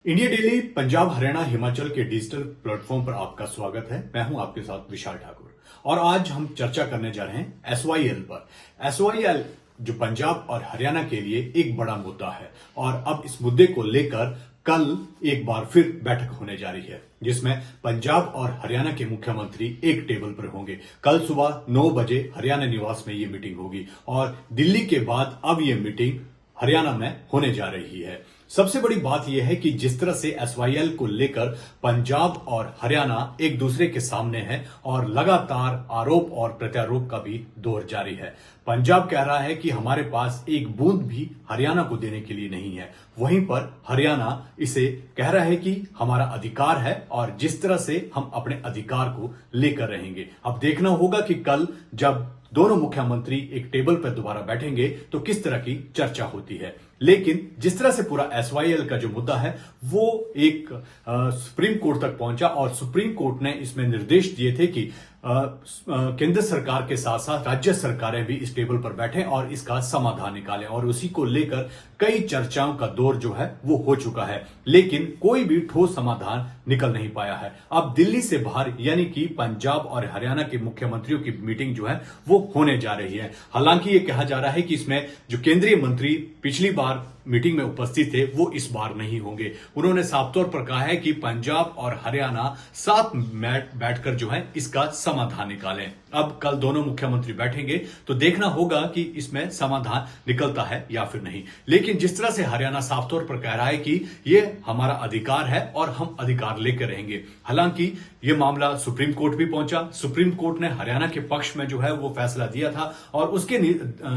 India daily Punjab Haryana Himachal के digital platform पर आपका स्वागत है। मैं हूं आपके साथ विशाल ठाकुर और आज हम चर्चा करने जा रहे हैं एसवाईएल पर। एसवाईएल जो पंजाब और हरियाणा के लिए एक बड़ा मुद्दा है और अब इस मुद्दे को लेकर कल एक बार फिर बैठक होने जा रही है जिसमें पंजाब और हरियाणा के मुख्यमंत्री एक टेबल पर होंगे। कल सुबह 9 बजे हरियाणा निवास में ये मीटिंग होगी और दिल्ली के बाद अब ये मीटिंग हरियाणा में होने जा रही है। सबसे बड़ी बात यह है कि जिस तरह से एसवाईएल को लेकर पंजाब और हरियाणा एक दूसरे के सामने है और लगातार आरोप और प्रत्यारोप का भी दौर जारी है। पंजाब कह रहा है कि हमारे पास एक बूंद भी हरियाणा को देने के लिए नहीं है, वहीं पर हरियाणा इसे कह रहा है कि हमारा अधिकार है और जिस तरह से हम अपने अधिकार को लेकर रहेंगे। अब देखना होगा कि कल जब दोनों मुख्यमंत्री एक टेबल पर दोबारा बैठेंगे तो किस तरह की चर्चा होती है। लेकिन जिस तरह से पूरा एसवाईएल का जो मुद्दा है वो एक सुप्रीम कोर्ट तक पहुंचा और सुप्रीम कोर्ट ने इसमें निर्देश दिए थे कि केंद्र सरकार के साथ साथ राज्य सरकारें भी इस टेबल पर बैठें और इसका समाधान निकालें और उसी को लेकर कई चर्चाओं का दौर जो है वो हो चुका है, लेकिन कोई भी ठोस समाधान निकल नहीं पाया है। अब दिल्ली से बाहर यानी कि पंजाब और हरियाणा के मुख्यमंत्रियों की मीटिंग जो है वो होने जा रही है। हालांकि ये कहा जा रहा है कि इसमें जो केंद्रीय मंत्री पिछली बार मीटिंग में उपस्थित थे वो इस बार नहीं होंगे। उन्होंने साफ तौर पर कहा है कि पंजाब और हरियाणा साथ बैठकर जो है इसका समाधान निकालें। अब कल दोनों मुख्यमंत्री बैठेंगे तो देखना होगा कि इसमें समाधान निकलता है या फिर नहीं। लेकिन जिस तरह से हरियाणा साफ तौर पर कह रहा है कि ये हमारा अधिकार है और हम अधिकार लेकर रहेंगे। हालांकि ये मामला सुप्रीम कोर्ट भी पहुंचा। सुप्रीम कोर्ट ने हरियाणा के पक्ष में जो है वो फैसला दिया था और उसके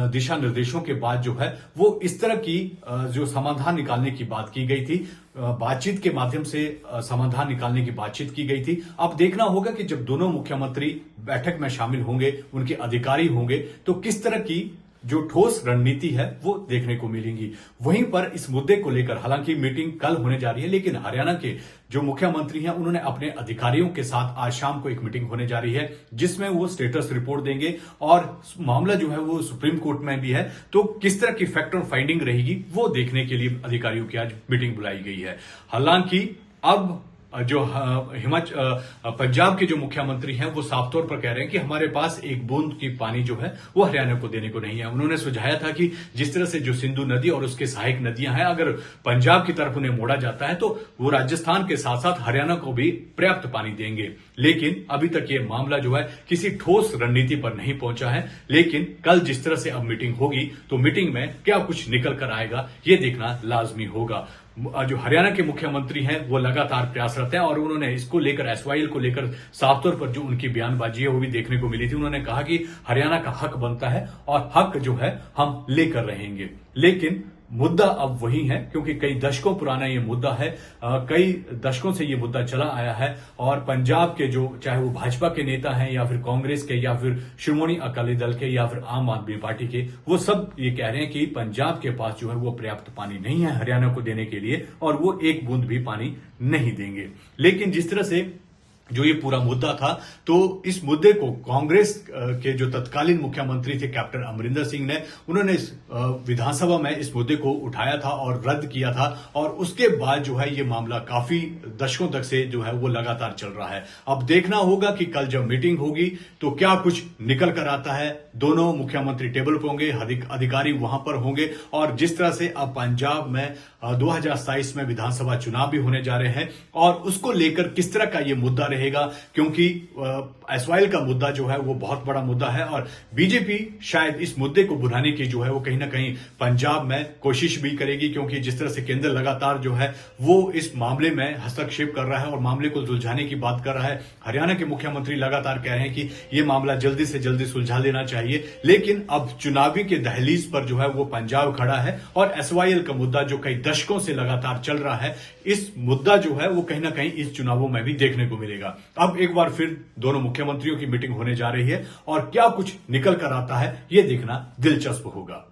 दिशा निर्देशों के बाद जो है वो इस तरह की जो समाधान निकालने की बात की गई थी, बातचीत के माध्यम से समाधान निकालने की बातचीत की गई थी। अब देखना होगा कि जब दोनों मुख्यमंत्री बैठक में शामिल होंगे, उनके अधिकारी होंगे, तो किस तरह की जो ठोस रणनीति है वो देखने को मिलेंगी। वहीं पर इस मुद्दे को लेकर हालांकि मीटिंग कल होने जा रही है, लेकिन हरियाणा के जो मुख्यमंत्री हैं उन्होंने अपने अधिकारियों के साथ आज शाम को एक मीटिंग होने जा रही है जिसमें वो स्टेटस रिपोर्ट देंगे और मामला जो है वो सुप्रीम कोर्ट में भी है, तो किस तरह की फैक्ट और फाइंडिंग रहेगी वो देखने के लिए अधिकारियों की आज मीटिंग बुलाई गई है। हालांकि अब जो पंजाब के जो मुख्यमंत्री हैं वो साफ तौर पर कह रहे हैं कि हमारे पास एक बूंद की पानी जो है वो हरियाणा को देने को नहीं है। उन्होंने सुझाया था कि जिस तरह से जो सिंधु नदी और उसके सहायक नदियां हैं, अगर पंजाब की तरफ उन्हें मोड़ा जाता है तो वो राजस्थान के साथ साथ हरियाणा को भी पर्याप्त पानी देंगे। लेकिन अभी तक ये मामला जो है किसी ठोस रणनीति पर नहीं पहुंचा है। लेकिन कल जिस तरह से अब मीटिंग होगी तो मीटिंग में क्या कुछ निकल कर आएगा ये देखना लाजमी होगा। जो हरियाणा के मुख्यमंत्री हैं वो लगातार प्रयासरत हैं और उन्होंने इसको लेकर एसवाईएल को लेकर साफ तौर पर जो उनकी बयानबाजी है वो भी देखने को मिली थी। उन्होंने कहा कि हरियाणा का हक बनता है और हक जो है हम लेकर रहेंगे। लेकिन मुद्दा अब वही है क्योंकि कई दशकों पुराना ये मुद्दा है, कई दशकों से ये मुद्दा चला आया है और पंजाब के जो चाहे वो भाजपा के नेता हैं या फिर कांग्रेस के या फिर श्रोमणी अकाली दल के या फिर आम आदमी पार्टी के, वो सब ये कह रहे हैं कि पंजाब के पास जो है वो पर्याप्त पानी नहीं है हरियाणा को देने के लिए और वो एक बूंद भी पानी नहीं देंगे। लेकिन जिस तरह से जो ये पूरा मुद्दा था तो इस मुद्दे को कांग्रेस के जो तत्कालीन मुख्यमंत्री थे कैप्टन अमरिंदर सिंह ने, उन्होंने विधानसभा में इस मुद्दे को उठाया था और रद्द किया था और उसके बाद जो है ये मामला काफी दशकों तक से जो है वो लगातार चल रहा है। अब देखना होगा कि कल जब मीटिंग होगी तो क्या कुछ निकल कर आता है। दोनों मुख्यमंत्री टेबल पर होंगे, अधिकारी वहां पर होंगे और जिस तरह से अब पंजाब में 2027 में विधानसभा चुनाव भी होने जा रहे हैं और उसको लेकर किस तरह का ये मुद्दा रहेगा, क्योंकि एसवाईएल का मुद्दा जो है वो बहुत बड़ा मुद्दा है और बीजेपी शायद इस मुद्दे को बुलाने की जो है वो कहीं ना कहीं पंजाब में कोशिश भी करेगी, क्योंकि जिस तरह से केंद्र लगातार जो है वो इस मामले में हस्तक्षेप कर रहा है और मामले को सुलझाने की बात कर रहा है। हरियाणा के मुख्यमंत्री लगातार कह रहे हैं कि ये मामला जल्दी से जल्दी सुलझा लेना चाहिए, लेकिन अब चुनावी के दहलीज पर जो है वो पंजाब खड़ा है और एसवाईएल का मुद्दा जो कई दशकों से लगातार चल रहा है, इस मुद्दा जो है वो कहीं ना कहीं इस चुनावों में भी देखने को मिलेगा। अब एक बार फिर दोनों मुख्यमंत्रियों की मीटिंग होने जा रही है और क्या कुछ निकल कर आता है ये देखना दिलचस्प होगा।